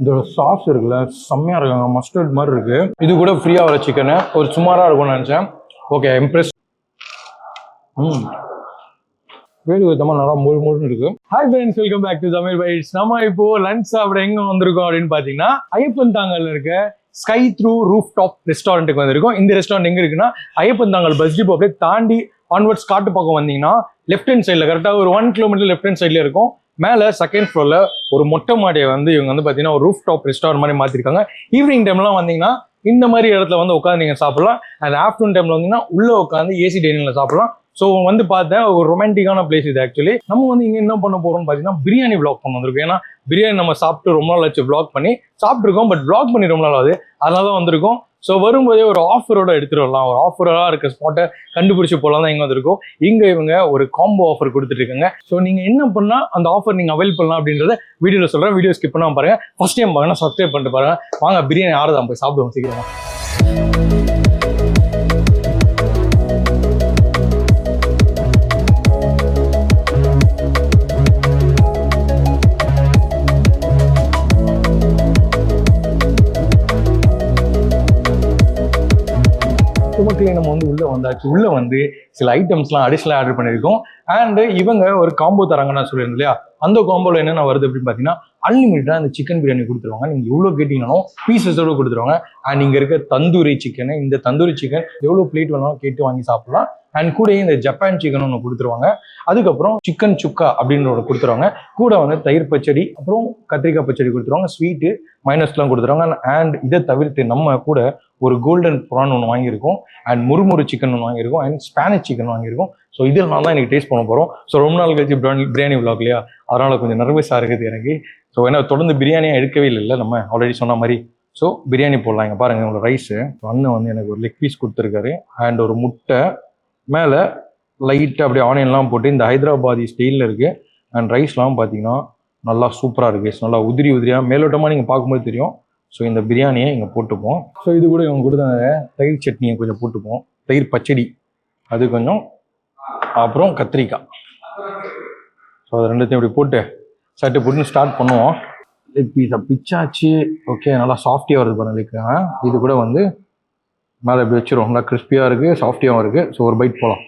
இதோட சாஸ் இருக்குல்ல செம்மையா இருக்காங்க, மஸ்டர்ட் மாதிரி இருக்கு. இது கூட ஃப்ரீயா வர சிக்கனு ஒரு சுமாரா இருக்கும்னு நினைச்சேன். Okay, impress. வேறு விதமாக நல்லா முழுன்னு இருக்கு. Hi friends, welcome back to Tamil Bytes. நம்ம இப்போ லஞ்ச் சாப்பிட எங்க வந்திருக்கோம் அப்படின்னு பாத்தீங்கன்னா ஐயப்பன்தாங்கல்ல இருக்க ஸ்கை த்ரூ ரூஃப் டாப் ரெஸ்டாரண்ட்டுக்கு வந்திருக்கோம். இந்த ரெஸ்டாரண்ட் எங்க இருக்குன்னா ஐயப்பன்தாங்கல் பஸ் டிப்போ அப்படியே தாண்டி ஆன்வர்ட்ஸ் காட்டு பக்கம் வந்தீங்கன்னா லெஃப்ட் ஹேண்ட் சைட்ல கரெக்டாக ஒரு 1 கிலோமீட்டர் லெஃப்ட் ஹேண்ட் சைட்ல இருக்கும். மேலே செகண்ட் ஃப்ளோர்ல ஒரு மொட்டை மாடியை வந்து இவங்க வந்து பார்த்தீங்கன்னா ஒரு ரூஃப் டாப் ரெஸ்டாரண்ட் மாதிரி மாற்றிருக்காங்க. ஈவினிங் டைம்லாம் வந்தீங்கன்னா இந்த மாதிரி இடத்துல வந்து உட்காந்து நீங்கள் சாப்பிடலாம். அண்ட் ஆஃப்டர்நூன் டைம்ல வந்தீங்கன்னா உள்ள உட்காந்து ஏசி டைனிங்ல சாப்பிடலாம். ஸோ வந்து பார்த்தேன் ஒரு ரொமான்டிக்கான பிளேஸ் இது. ஆக்சுவலி நம்ம வந்து இங்கே என்ன பண்ண போறோம்னு பார்த்தீங்கன்னா பிரியாணி விளாக் பண்ண வந்திருக்கோம். ஏன்னா பிரியாணி நம்ம சாப்பிட்டு ரொம்ப நாள் ஆச்சு விளாக் பண்ணி சாப்பிட்ருக்கோம், பட் விளாக் பண்ணி ரொம்ப நாள் ஆகுது, அதனால தான் வந்திருக்கோம். ஸோ வரும்போதே ஒரு ஆஃபரோட எடுத்துட்டு வரலாம், ஒரு ஆஃபராக இருக்க ஸ்பாட்டை கண்டுபிடிச்சி போகலாம் தான் இங்கே வந்திருக்கோம். இங்கே இவங்க ஒரு காம்போ ஆஃபர் கொடுத்துட்டு இருக்காங்க. ஸோ நீங்கள் என்ன பண்ணால் அந்த ஆஃபர் நீங்கள் அவைல் பண்ணலாம் அப்படின்றத வீடியோவில் சொல்கிறேன். வீடியோ ஸ்கிப் பண்ணாமல் பாருங்க. ஃபர்ஸ்ட் டைம் பாருங்கன்னா சப்ஸ்கிரைப் பண்ணிட்டு பாருங்க. வாங்க பிரியாணி ஆறுதான் போய் சாப்பிடுவோம் சீக்கிரமா. மக்களே நம்ம வந்து உள்ள வந்தாச்சு. உள்ள வந்து சில ஐட்டம்ஸ்லாம் அடிஷனலாக ஆர்டர் பண்ணியிருக்கோம். அண்ட் இவங்க ஒரு காம்போ தராங்கன்னு நான் சொல்லியிருந்தேன் இல்லையா, அந்த காம்போல என்னென்ன வருது அப்படின்னு பார்த்தீங்கன்னா அன்லிமிட்டடாக அந்த சிக்கன் பிரியாணி கொடுத்துருவாங்க. நீங்கள் எவ்வளோ கேட்டீங்கன்னாலும் பீசஸோடு கொடுத்துருவாங்க. அண்ட் இங்கே இருக்க தந்தூரி சிக்கன், இந்த தந்தூரி சிக்கன் எவ்வளோ பிளேட் வேணாலும் கேட்டு வாங்கி சாப்பிடலாம். அண்ட் கூட இந்த ஜப்பான் சிக்கன் ஒன்று கொடுத்துருவாங்க. அதுக்கப்புறம் சிக்கன் சுக்கா அப்படின்னு ஒன்று கொடுத்துருவாங்க. கூட வந்து தயிர் பச்சடி, அப்புறம் கத்திரிக்காய் பச்சடி கொடுத்துருவாங்க. ஸ்வீட்டு மைனஸ்லாம் கொடுத்துருவாங்க. அண்ட் இதை தவிர்த்து நம்ம கூட ஒரு கோல்டன் ப்ரான் ஒன்று வாங்கியிருக்கோம். அண்ட் முறுமுறு சிக்கன் ஒன்று வாங்கியிருக்கோம். அண்ட் ஸ்பானிஷ் சிக்கன் வாங்கியிருக்கோம். ஸோ இதெல்லாம் தான் எனக்கு டேஸ்ட் பண்ண போகிறோம். ஸோ ரொம்ப நாள் கழிச்சு பிரியாணி விளாக் இல்லையா, அதனால் கொஞ்சம் நர்வஸாக இருக்குது எனக்கு. ஸோ ஏன்னா தொடர்ந்து பிரியாணியாக எடுக்கவே இல்லை நம்ம ஆல்ரெடி சொன்ன மாதிரி. ஸோ பிரியாணி போடலாம். இங்கே பாருங்கள் உங்களோட ரைஸு. அண்ணன் வந்து எனக்கு ஒரு லெக் பீஸ் கொடுத்துருக்காரு. அண்ட் ஒரு முட்டை, மேலே லைட்டாக அப்படியே ஆனியன்லாம் போட்டு இந்த ஹைதராபாதி ஸ்டைலில் இருக்குது. அண்ட் ரைஸ்லாம் பார்த்தீங்கன்னா நல்லா சூப்பராக இருக்குது. நல்லா உதிரி உதிரியாக மேலோட்டமாக நீங்கள் பார்க்கும்போது தெரியும். ஸோ இந்த பிரியாணியை இங்கே போட்டுப்போம். ஸோ இது கூட இவங்க கொடுத்தாங்க தயிர் சட்னியை கொஞ்சம் போட்டுப்போம், தயிர் பச்சடி அது கொஞ்சம், அப்புறம் கத்திரிக்காய். ஸோ அது ரெண்டுத்தையும் இப்படி போட்டு சட்டு போட்டுன்னு ஸ்டார்ட் பண்ணுவோம். லெக் பீஸை பிச்சாச்சு. ஓகே, நல்லா சாஃப்டியாக வருது பாருங்க லெக். இது கூட வந்து மேலே இப்படி வச்சிரும். நல்லா கிறிஸ்பியாக இருக்குது, சாஃப்டியாகவும் இருக்குது. ஸோ ஒரு பைட் போகலாம்.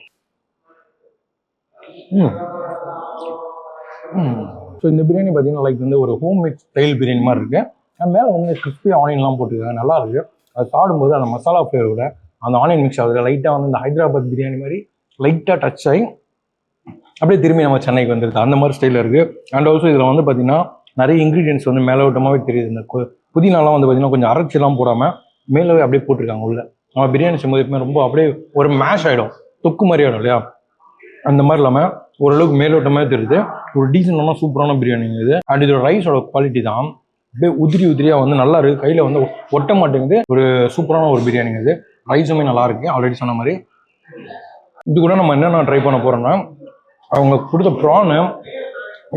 ஸோ இந்த பிரியாணி பார்த்தீங்கன்னா லைக் வந்து ஒரு ஹோம்மேட் ஸ்டைல் பிரியாணி மாதிரி இருக்குது. அண்ட் மேலே வந்து கிறிஸ்பி ஆனியன்லாம் போட்டுருக்காங்க, நல்லா இருக்குது. அது சாப்பிடும்போது அந்த மசாலா ஃப்ளேவரோட அந்த ஆனியன் மிக்ஸ் ஆகுது. லைட்டாக வந்து இந்த ஹைதராபாத் பிரியாணி மாதிரி லைட்டாக டச் ஆகி அப்படியே திரும்பி நம்ம சென்னைக்கு வந்துடுது, அந்த மாதிரி ஸ்டைலில் இருக்குது. அண்ட் ஆல்சோ இதில் வந்து பார்த்தீங்கன்னா நிறைய இன்க்ரீடியன்ஸ் வந்து மேலோட்டமாகவே தெரியுது. இந்த புதினாலாம் வந்து பார்த்தீங்கன்னா கொஞ்சம் அரைச்சிலாம் போடாமல் மேலே அப்படியே போட்டிருக்காங்க உள்ள. நம்ம பிரியாணி செய்யும்போது எப்பவுமே ரொம்ப அப்படியே ஒரு மேஷ் ஆகிடும், தொக்கு மாதிரி ஆகிடும் இல்லையா, அந்த மாதிரி இல்லாமல் ஓரளவுக்கு மேலோட்டமாக தெரியுது. ஒரு டீசெண்டான சூப்பரான பிரியாணி இது. அண்ட் இதோட ரைஸோட குவாலிட்டி தான் அப்படியே உதிரி உதிரியாக வந்து நல்லா இருக்குது, கையில் வந்து ஒட்ட மாட்டேங்குது. ஒரு சூப்பரான ஒரு பிரியாணிங்க இது. ரைஸுமே நல்லா இருக்கு ஆல்ரெடி சொன்ன மாதிரி. இது கூட நம்ம என்னென்ன ட்ரை பண்ண போகிறோம்னா அவங்க கொடுத்த ப்ரானு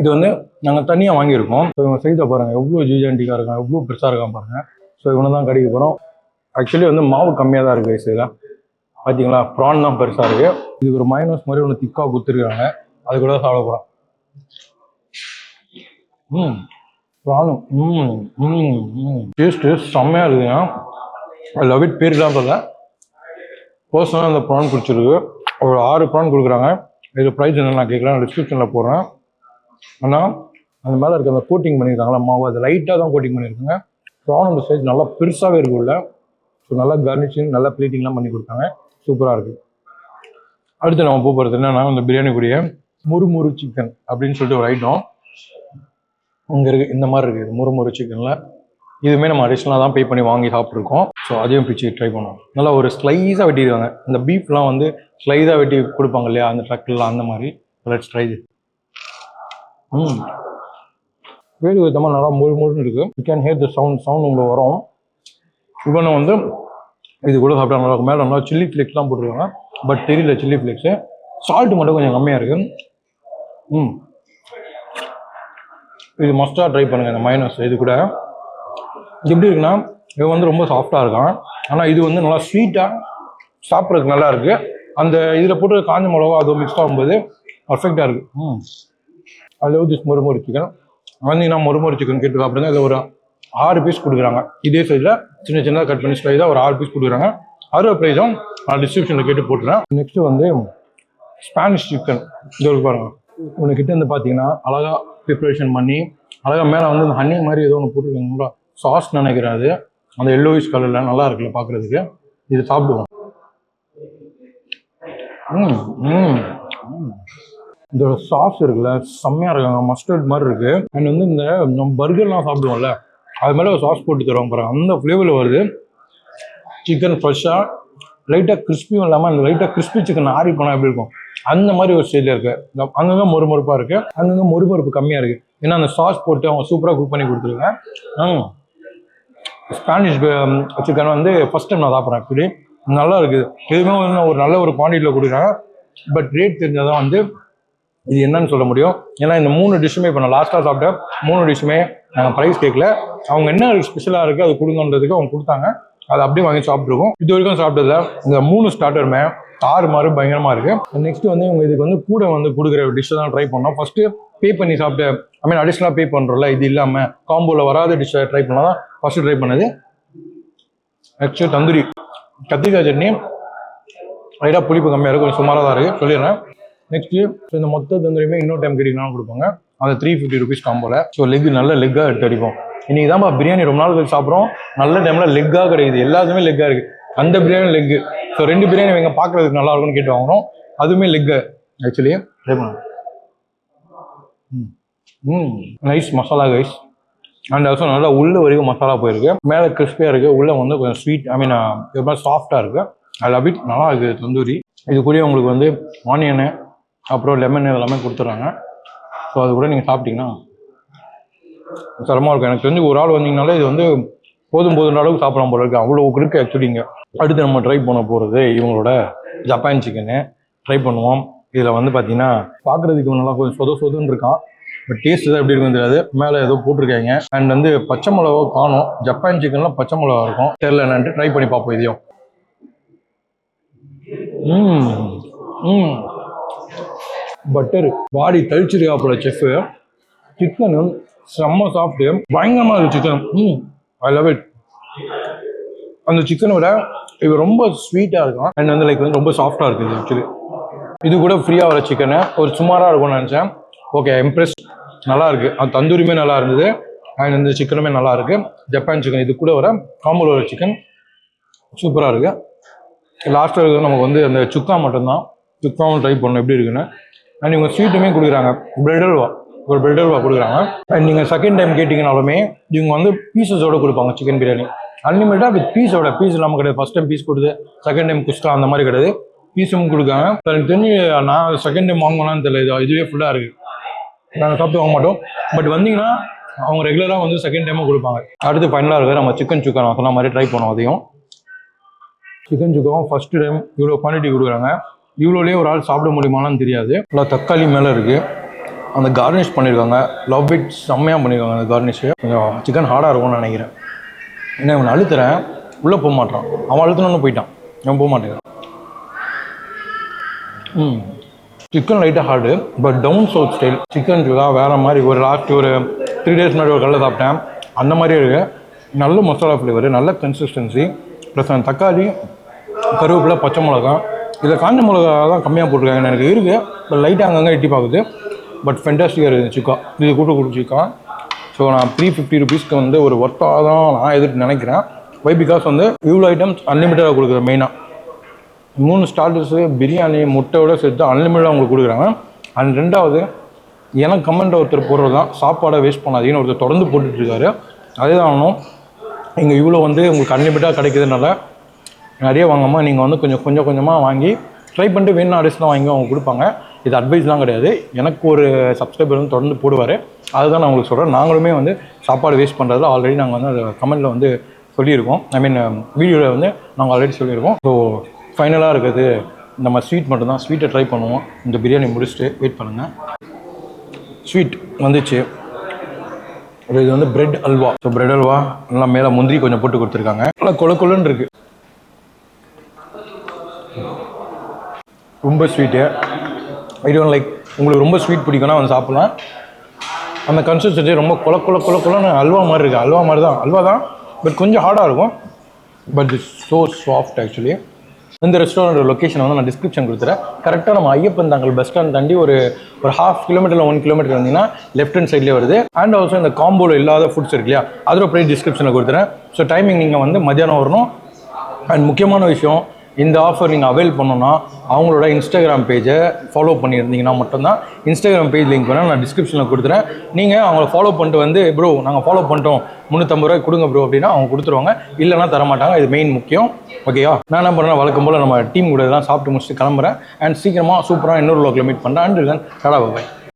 இது வந்து நாங்கள் தனியாக வாங்கியிருக்கோம். ஸோ இவங்க சைஸை பாருங்கள் எவ்வளோ ஜிஜாண்டிக்காக இருக்கான், எவ்வளோ பெருசாக இருக்கான் பாருங்கள். ஸோ இவனை தான் கடிக்க போகிறோம். ஆக்சுவலி வந்து மாவு கம்மியாக தான் இருக்குது இதில் பார்த்தீங்களா, ப்ரான் தான் பெருசாக இருக்குது. இதுக்கு ஒரு மைனஸ் மாதிரி ஒன்று திக்காக கொடுத்துருக்காங்க, அது கூட சாப்பிட போகிறோம். ப்ரானும் டேஸ்ட்டு செம்மையாக இருக்குதுங்க. I love it. பேருலாம் சொல்ல பர்சனலாக அந்த ப்ரான் பிடிச்சிருக்கு. ஒரு 6 ப்ரான் கொடுக்குறாங்க. இது ப்ரைஸ் என்ன நான் கேட்குறேன், டிஸ்கிரிப்ஷனில் போடுறேன். ஆனால் அந்த மேலே இருக்க அந்த கோட்டிங் பண்ணியிருக்காங்களா மாவு, அது லைட்டாக தான் கோட்டிங் பண்ணியிருக்காங்க. ப்ரானோட சைஸ் நல்லா பெருசாகவே இருக்குல்ல. ஸோ நல்லா கார்னிஷிங், நல்லா பிளேட்டிங்லாம் பண்ணி கொடுத்தாங்க, சூப்பராக இருக்குது. அடுத்து நம்ம போகிறது என்னன்னா இந்த பிரியாணி கூடிய முறுமுறு சிக்கன் அப்படின்னு சொல்லிட்டு ஒரு ஐட்டம் இங்கே இருக்குது. இந்த மாதிரி இருக்குது முறுமுறு சிக்கனில். இதுவுமே நம்ம அடிஷ்னலாக தான் பே பண்ணி வாங்கி சாப்பிட்ருக்கோம். ஸோ அதையும் பிடிச்சி ட்ரை பண்ணுவோம். நல்லா ஒரு ஸ்லைஸாக வெட்டிடுவாங்க. இந்த பீஃப்லாம் வந்து ஸ்லைஸாக வெட்டி கொடுப்பாங்க இல்லையா அந்த ட்ரக்கில், அந்த மாதிரி. லெட்ஸ் ட்ரை இது. வேறு விதமாக நல்லா முழுன்னு இருக்குது. You can hear the sound உங்களுக்கு வரும். இவனை வந்து இது கூட சாப்பிட்டா நல்லா இருக்கும். மேலே நல்லா சில்லி ஃப்ளேக்ஸ்லாம் போட்டுருக்காங்க, பட் தெரியல சில்லி ஃப்ளேக்ஸு. சால்ட்டு மட்டும் கொஞ்சம் கம்மியாக இருக்குது. இது மஸ்ட்டாக ட்ரை பண்ணுங்கள். இந்த மைனஸ் இது கூட எப்படி இருக்குன்னா இவன் வந்து ரொம்ப சாஃப்டாக இருக்கான். ஆனால் இது வந்து நல்லா ஸ்வீட்டாக சாப்பிட்றதுக்கு நல்லா இருக்குது. அந்த இதில் போட்டு காஞ்ச மிளகா அது மிக்ஸ் ஆகும்போது பர்ஃபெக்டாக இருக்குது. I love this முறுமுறு சிக்கன். வந்தீங்கன்னா முறுமுறு சிக்கன் கேட்டு சாப்பிடுங்க. இல்லை ஒரு 6 பீஸ் கொடுக்குறாங்க. இதே சைடில் சின்ன சின்னதாக கட் பண்ணி ஸ்லைஸாக ஒரு 6 பீஸ் கொடுக்குறாங்க. அதோட ப்ரைஸும் நான் டிஸ்கிரிப்ஷனில் கேட்டு போட்டுறேன். நெக்ஸ்ட்டு வந்து ஸ்பானிஷ் சிக்கன். இது பாருங்க, உனக்கிட்ட வந்து பார்த்தீங்கன்னா அழகாக ப்ரிப்ரேஷன் பண்ணி அழகாக மேலே வந்து இந்த ஹனி மாதிரி ஏதோ ஒன்று போட்டுருக்காங்க. சாஸ் நினைக்கிறேன் அது, அந்த எல்லோயிஷ் கலரில் நல்லா இருக்குல்ல பார்க்குறதுக்கு. இது சாப்பிடுவோம். இதோட சாஸ் இருக்குல்ல செம்மையாக இருக்காங்க, மஸ்டர்ட் மாதிரி இருக்குது. அண்ட் வந்து இந்த நம்ம பர்கர்லாம் சாப்பிடுவோம்ல அது மேலே ஒரு சாஸ் போட்டு தருவாங்க பாருங்க, அந்த ஃப்ளேவரில் வருது. சிக்கன் ஃப்ரெஷ்ஷாக லைட்டாக கிறிஸ்பியும் இல்லாமல் அந்த லைட்டாக கிறிஸ்பி சிக்கன் ஆறி போனால் எப்படி இருக்கும் அந்த மாதிரி ஒரு ஸ்டைலில் இருக்குது. அங்கங்கே மொறுமொறுப்பாக இருக்குது, அங்கங்கே மொறுமொறுப்பு கம்மியாக இருக்குது. ஏன்னா அந்த சாஸ் போட்டு அவங்க சூப்பராக குக் பண்ணி கொடுத்துருக்காங்க. ஸ்பானிஷ் சிக்கன் வந்து ஃபஸ்ட் டைம் நான் சாப்பிட்றேன். ஆக்சுவலி நல்லா இருக்குது. எதுவுமே வந்து ஒரு நல்ல ஒரு குவான்டிட்டியில் கொடுக்குறாங்க. பட் ரேட் தெரிஞ்சால் தான் வந்து இது என்னன்னு சொல்ல முடியும். ஏன்னா இந்த 3 டிஷ்ஷுமே இப்போ நான் லாஸ்ட்டாக சாப்பிட்ட 3 டிஷ்ஷுமே நாங்கள் ப்ரைஸ் கேட்கல. அவங்க என்ன ஸ்பெஷலாக இருக்குது அது கொடுங்கன்றதுக்கு அவங்க கொடுத்தாங்க, அதை அப்படியே வாங்கி சாப்பிட்ருக்கோம். இது வரைக்கும் சாப்பிட்டதில்ல. இந்த 3 ஸ்டார்டருமே மாதிரி பயங்கரமாக இருக்குது. நெக்ஸ்ட் வந்து இவங்க இதுக்கு வந்து கூட வந்து கொடுக்குற டிஷ்ஷை தான் ட்ரை பண்ணோம். ஃபஸ்ட்டு பே பண்ணி சாப்பிட்டு அடிஷ்னலாக பே பண்ணுறோம்ல, இது இல்லாமல் காம்போவில் வராத டிஷ்ஷை ட்ரை பண்ணால் தான் ஃபஸ்ட்டு ட்ரை பண்ணது. நெக்ஸ்ட்டு தந்தூரி கத்திரிக்காய் சட்னி லைட்டாக புளிப்பு கம்மியாக இருக்கும், கொஞ்சம் சுமாராக தான் இருக்குது சொல்லிடுறேன். நெக்ஸ்ட்டு இந்த மொத்த தந்தூரியுமே இன்னொரு டைம் கேட்டிங்கனாலும் கொடுப்பாங்க. அந்த 350 ருபீஸ் காம்போவில். ஸோ லெக் நல்ல லெக்காக எடுத்து அடிப்போம். இன்றைக்கி தான்ப்பா பிரியாணி ரொம்ப நாள் கழிச்சு சாப்பிட்றோம். நல்ல டைமில் லெக்காக கிடைக்குது, எல்லாத்துமே லெக்காக இருக்குது. அந்த பிரியாணி லெக்கு. ஸோ 2 பிரியாணி இவங்க பார்க்குறதுக்கு நல்லா இருக்கும்னு கேட்டு வாங்குறோம். அதுவுமே லெக்கு ஆக்சுவலி ட்ரை பண்ண. Nice masala guys. And also நல்லா உள்ள வரைக்கும் மசாலா போயிருக்கு. மேலே கிறிஸ்பியாக இருக்குது, உள்ளே வந்து கொஞ்சம் ஸ்வீட் இது மாதிரி சாஃப்டாக இருக்குது. அது அப்படி நல்லா இருக்குது தந்தூரி. இதுக்குள்ளேயே உங்களுக்கு வந்து ஆனியனு அப்புறம் லெமன் இதெல்லாமே கொடுத்துட்றாங்க. ஸோ அது கூட நீங்கள் சாப்பிட்டீங்கன்னா தரமாக இருக்கும். எனக்கு தெரிஞ்சு ஒரு ஆள் வந்தீங்கனாலே இது வந்து போதும் அளவுக்கு சாப்பிடலாம் போல இருக்குது, அவ்வளோ இருக்குது ஆக்சுவலிங்க. அடுத்து நம்ம ட்ரை பண்ண போகிறது இவங்களோட ஜப்பான் சிக்கனு ட்ரை பண்ணுவோம். இதில் வந்து பார்த்தீங்கன்னா பார்க்குறதுக்கு நல்லா கொஞ்சம் சொதுன்னு இருக்கான். பட் டேஸ்ட் தான் எப்படி இருக்குன்னு தெரியாது. மேலே ஏதோ போட்டிருக்காங்க. அண்ட் வந்து பச்சை மிளகா காணும். ஜப்பான் சிக்கன்லாம் பச்சை மிளகா இருக்கும், தெரியல என்னன்ட்டு ட்ரை பண்ணி பார்ப்போம் இதையும். பட்டர் வாடி தழிச்சிருக்கா போல செஃப். சிக்கனு செம்ம சாஃப்ட்டு, பயங்கரமாக இருக்குது சிக்கன். I love it. அந்த சிக்கனோட இது ரொம்ப ஸ்வீட்டாக இருக்கும். அண்ட் வந்து லைக் வந்து ரொம்ப சாஃப்டாக இருக்குது ஆக்சுவலி. இது கூட ஃப்ரீயாக வர சிக்கனு ஒரு சுமாராக இருக்கும்னு நினச்சேன். Okay, Impress. நல்லா இருக்குது. அந்த தந்தூரியுமே நல்லா இருந்தது. அண்ட் இந்த சிக்கனுமே நல்லா இருக்குது. ஜப்பான் சிக்கன் இது கூட வர காம்போல வர சிக்கன் சூப்பராக இருக்குது. லாஸ்ட்டாக இருக்கிறது நமக்கு வந்து அந்த சுக்கா மட்டும்தான். சுக்காவும் ட்ரை பண்ணணும் எப்படி இருக்குன்னு. அண்ட் இவங்க ஸ்வீட்டுமே கொடுக்குறாங்க, பிரெட் அல்வா. ஒரு பிரெட் அல்வா கொடுக்குறாங்க. அண்ட் நீங்கள் செகண்ட் டைம் கேட்டிங்கனாலுமே இவங்க வந்து பீசஸோடு கொடுப்பாங்க சிக்கன் பிரியாணி. அன்லிமிட்டடாக வித் பீஸ் இல்லாமல் கிடையாது. ஃபஸ்ட் டைம் பீஸ் கொடுத்து செகண்ட் டைம் குஸ்கா அந்த மாதிரி கிடையாது, பீஸும் கொடுக்காங்க. எனக்கு தெரிஞ்சு நான் செகண்ட் டைம் வாங்கலான்னு தெரியல, இதுவே ஃபுல்லாக இருக்குது. நாங்கள் சாப்பிட்டு வாங்க மாட்டோம். பட் வந்தீங்கன்னா அவங்க ரெகுலராக வந்து செகண்ட் டைமும் கொடுப்பாங்க. அடுத்து ஃபைனலாக இருக்குது நம்ம சிக்கன் சுக்கா. நான் சொன்ன மாதிரி ட்ரை பண்ணுவோம். அதையும் சிக்கன் சுக்காவும் ஃபஸ்ட்டு டைம் இவ்வளோ குவான்டிட்டி கொடுக்குறாங்க. இவ்வளோலேயே ஒரு ஆள் சாப்பிட முடியுமான்னு தெரியாது. நல்லா தக்காளி மேலே இருக்குது. அந்த கார்னிஷ் பண்ணியிருக்காங்க, லவ் இட். செம்மையாக பண்ணியிருக்காங்க அந்த கார்னிஷு. கொஞ்சம் சிக்கன் ஹார்டாக இருக்கும்னு நினைக்கிறேன். ஏன்னா இவன் அழுத்துறேன், உள்ளே போக மாட்டான். அவன் அழுத்தணுன்னு போயிட்டான், இவன் போக மாட்டேங்கிறான். சிக்கன் லைட்டாக hard, but down south style chicken chukka வேறு மாதிரி. ஒரு லாஸ்ட் ஒரு 3 days முன்னாடி ஒரு கல்லில் சாப்பிட்டேன், அந்த மாதிரியே இருக்குது. நல்ல மசாலா ஃப்ளேவர், நல்ல கன்சிஸ்டன்சி. ப்ளஸ் அந்த தக்காளி, கருவேப்பிலை, பச்சை மிளகா. இதில் காஞ்ச மிளகா தான் கம்மியாக போட்டிருக்காங்கன்னு எனக்கு இருக்குது. இப்போ லைட்டாக அங்கங்கே எட்டி பார்க்குது. பட் ஃபென்டாஸ்டிக்காக இருக்குது சிக்கா. இது கூட்டு சிக்கா. ஸோ நான் 350 ருபீஸ்க்கு வந்து ஒரு ஒர்த்தாக தான் நான் எதிர்த்து நினைக்கிறேன். வை பிகாஸ் வந்து இவ்வளோ ஐட்டம்ஸ் அன்லிமிட்டடாக கொடுக்குறேன். மெயினாக 3 ஸ்டார்டர்ஸு, பிரியாணி, முட்டையோடு சேர்த்து அன்லிமிட்டடாக உங்களுக்கு கொடுக்குறாங்க. அண்ட் ரெண்டாவது எனக்கு கமெண்ட் ஒருத்தர் போடுறது தான், சாப்பாடை வேஸ்ட் பண்ணாதீங்கன்னு ஒருத்தர் தொடர்ந்து போட்டுட்ருக்காரு. அதே தான் ஆகணும். இங்கே இவ்வளோ வந்து உங்களுக்கு அன்லிமிட்டடாக கிடைக்கிறதுனால நிறைய வாங்காமல் நீங்கள் வந்து கொஞ்சம் கொஞ்சமாக வாங்கி ட்ரை பண்ணிட்டு வேணும் அடிஷ்னலாக வாங்கி அவங்க கொடுப்பாங்க. இது அட்வைஸ்லாம் கிடையாது. எனக்கு ஒரு சப்ஸ்கிரைபர் வந்து தொடர்ந்து போடுவார், அதுதான் நான் உங்களுக்கு சொல்கிறேன். நாங்களுமே வந்து சாப்பாடு வேஸ்ட் பண்ணுறதுல ஆல்ரெடி நாங்கள் வந்து அதை கமெண்ட்டில் வந்து சொல்லியிருக்கோம். வீடியோவில் வந்து நாங்கள் ஆல்ரெடி சொல்லியிருக்கோம். ஸோ ஃபைனலாக இருக்கிறது நம்ம ஸ்வீட் மட்டும்தான். ஸ்வீட்டை ட்ரை பண்ணுவோம். இந்த பிரியாணி முடிச்சுட்டு வெயிட் பண்ணுங்கள். ஸ்வீட் வந்துச்சு. இது வந்து bread halwa. So bread halwa நல்லா மேலே முந்திரி கொஞ்சம் போட்டு கொடுத்துருக்காங்க. நல்லா கொழுன்னு இருக்குது. ரொம்ப ஸ்வீட்டு. I don't like. உங்களுக்கு ரொம்ப ஸ்வீட் பிடிக்கும்னா வந்து சாப்பிட்லாம். அந்த கன்சிஸ்டன்சி ரொம்ப குலன்னு அல்வா மாதிரி இருக்குது. அல்வா மாதிரி தான், அல்வா தான், பட் கொஞ்சம் ஹார்டாக இருக்கும். But it's so soft actually. இந்த ரெஸ்டாரண்ட் லொக்கேஷன் வந்து நான் டிஸ்கிரிப்ஷன் கொடுத்துறேன். கரெக்டாக நம்ம ஐயப்பன் தாங்கல் பஸ் ஸ்டாண்ட் தாண்டி ஒரு 1/2 கிலோமீட்டரில் 1 கிலோமீட்டர் வந்தீங்கன்னா லெஃப்ட் ஹேண்ட் சைட்லேயே வருது. அண்ட் ஆல்சோ இந்த காம்போவில் இல்லாத ஃபுட்ஸ் இருக்கு இல்லையா, அதோட ப்ரைஸ் டிஸ்கிரிப்ஷனில் கொடுத்துறேன். ஸோ டைமிங் நீங்கள் வந்து மத்தியானம் வரணும். அண்ட் முக்கியமான விஷயம், இந்த ஆஃபர் நீங்கள் அவைல் பண்ணணும்னா அவங்களோட இன்ஸ்டாகிராம் பேஜை ஃபாலோ பண்ணியிருந்தீங்கன்னா மட்டும்தான். இன்ஸ்டாகிராம் பேஜ் லிங்க் வேணால் நான் டிஸ்கிரிப்ஷனில் கொடுத்துறேன். நீங்கள் அவங்கள ஃபாலோ பண்ணிட்டு வந்து ப்ரோ நாங்கள் ஃபாலோ பண்ணிட்டோம் 350 ரூபாய் கொடுங்க ப்ரோ அப்படின்னா அவங்க கொடுத்துருவாங்க, இல்லைனா தரமாட்டாங்க. இது மெயின் முக்கியம். ஓகேயா, நான் என்ன பண்ணுறேன், வழக்கம் போல் நம்ம டீம் கூட இதெல்லாம் சாப்பிட்டு முடிச்சுட்டு கிளம்புறேன். அண்ட் சீக்கிரமாக சூப்பராக இன்னொரு லோக்கில் மீட் பண்ணுறேன். And then Tata bye.